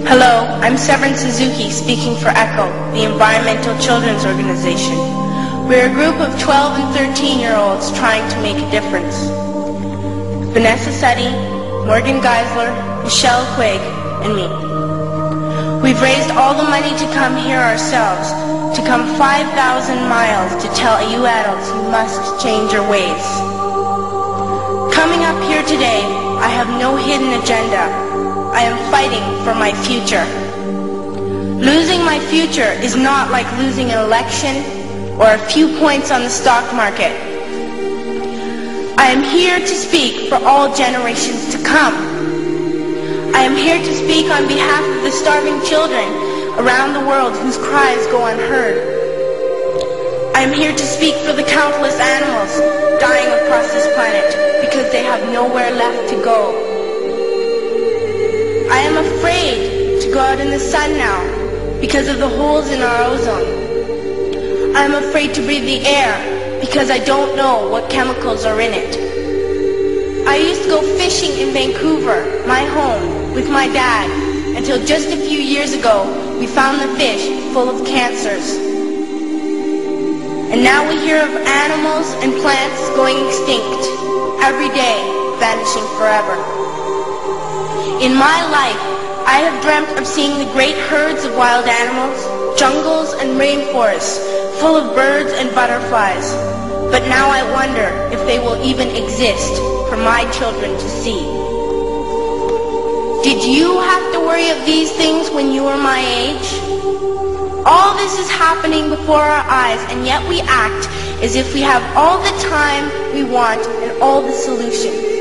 Hello, I'm Severn Suzuki, speaking for ECHO, the Environmental Children's Organization. We're a group of 12 and 13-year-olds trying to make a difference. Vanessa Seti, Morgan Geisler, Michelle Quigg, and me. We've raised all the money to come here ourselves, to come 5,000 miles to tell you adults you must change your ways. Coming up here today, I have no hidden agenda. I am fighting for my future. Losing my future is not like losing an election or a few points on the stock market. I am here to speak for all generations to come. I am here to speak on behalf of the starving children around the world whose cries go unheard. I am here to speak for the countless animals dying across this planet because they have nowhere left to go. I am afraid to go out in the sun now because of the holes in our ozone. I am afraid to breathe the air because I don't know what chemicals are in it. I used to go fishing in Vancouver, my home, with my dad, until just a few years ago we found the fish full of cancers. And now we hear of animals and plants going extinct, every day vanishing forever. In my life, I have dreamt of seeing the great herds of wild animals, jungles and rainforests full of birds and butterflies. But now I wonder if they will even exist for my children to see. Did you have to worry of these things when you were my age? All this is happening before our eyes, and yet we act as if we have all the time we want and all the solutions.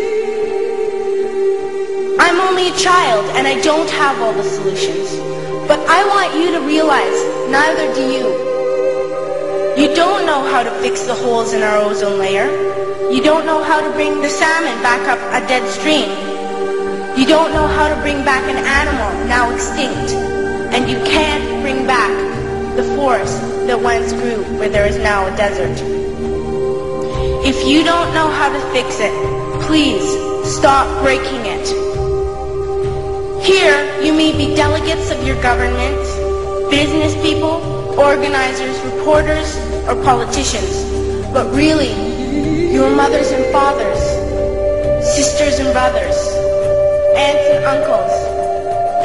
I'm only a child and I don't have all the solutions. But I want you to realize, neither do you. You don't know how to fix the holes in our ozone layer. You don't know how to bring the salmon back up a dead stream. You don't know how to bring back an animal now extinct. And you can't bring back the forest that once grew where there is now a desert. If you don't know how to fix it, please stop breaking it. Here, you may be delegates of your government, business people, organizers, reporters, or politicians, but really, your mothers and fathers, sisters and brothers, aunts and uncles,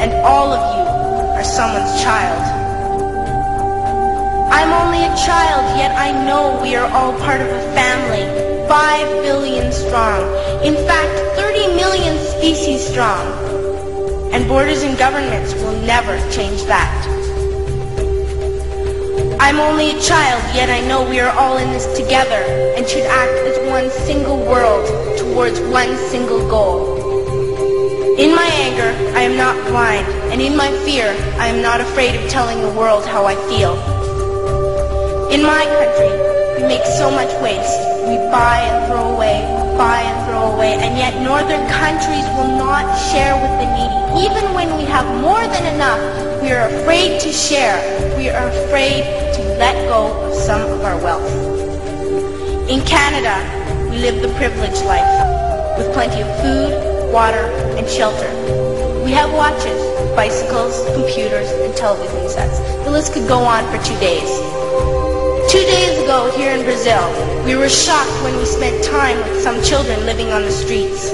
and all of you are someone's child. I'm only a child, yet I know we are all part of a family, 5 billion strong, in fact 30 million species strong. And borders and governments will never change that. I'm only a child, yet I know we are all in this together and should act as one single world towards one single goal. In my anger, I am not blind, and in my fear, I am not afraid of telling the world how I feel. In my country, we make so much waste. We buy and throw away, and yet northern countries will not share with the needy. Even when we have more than enough, we are afraid to share. We are afraid to let go of some of our wealth. In Canada, we live the privileged life, with plenty of food, water, and shelter. We have watches, bicycles, computers, and television sets. The list could go on for 2 days. 2 days ago, here in Brazil, we were shocked when we spent time with some children living on the streets.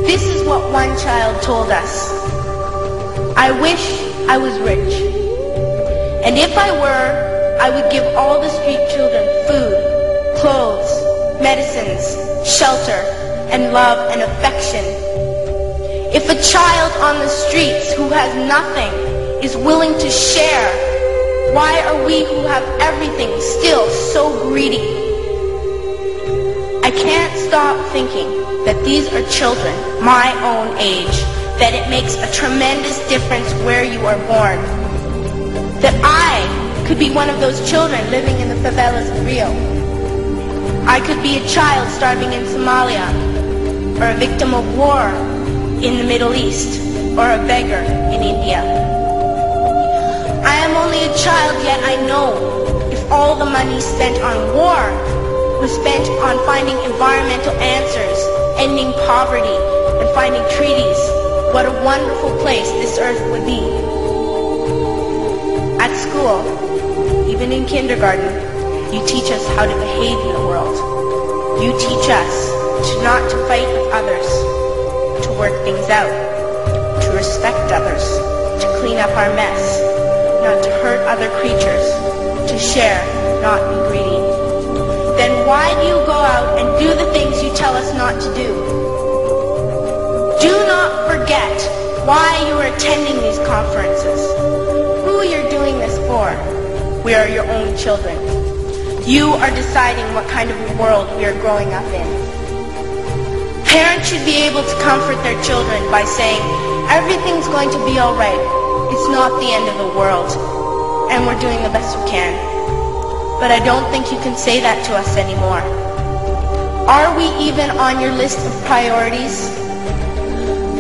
This is what one child told us. I wish I was rich. And if I were, I would give all the street children food, clothes, medicines, shelter, and love and affection. If a child on the streets who has nothing is willing to share, why are we who have everything still so greedy? I can't stop thinking that these are children my own age, that it makes a tremendous difference where you are born. That I could be one of those children living in the favelas of Rio. I could be a child starving in Somalia, or a victim of war in the Middle East, or a beggar in India. I am only a child, yet I know if all the money spent on war was spent on finding environmental answers, ending poverty, and finding treaties, what a wonderful place this earth would be. At school, even in kindergarten, you teach us how to behave in the world. You teach us not to fight with others, to work things out, to respect others, to clean up our mess, not to hurt other creatures, to share, not be greedy. Then why do you go out and do the things you tell us not to do? Do not forget why you are attending these conferences, who you're doing this for. We are your own children. You are deciding what kind of world we are growing up in. Parents should be able to comfort their children by saying, everything's going to be all right. It's not the end of the world, and we're doing the best we can. But I don't think you can say that to us anymore. Are we even on your list of priorities?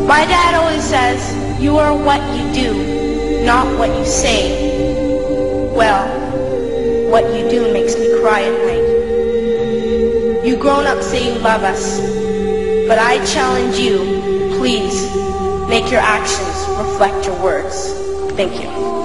My dad always says, you are what you do, not what you say. Well, what you do makes me cry at night. You grown-ups say you love us, but I challenge you, please, make your actions reflect your words. Thank you.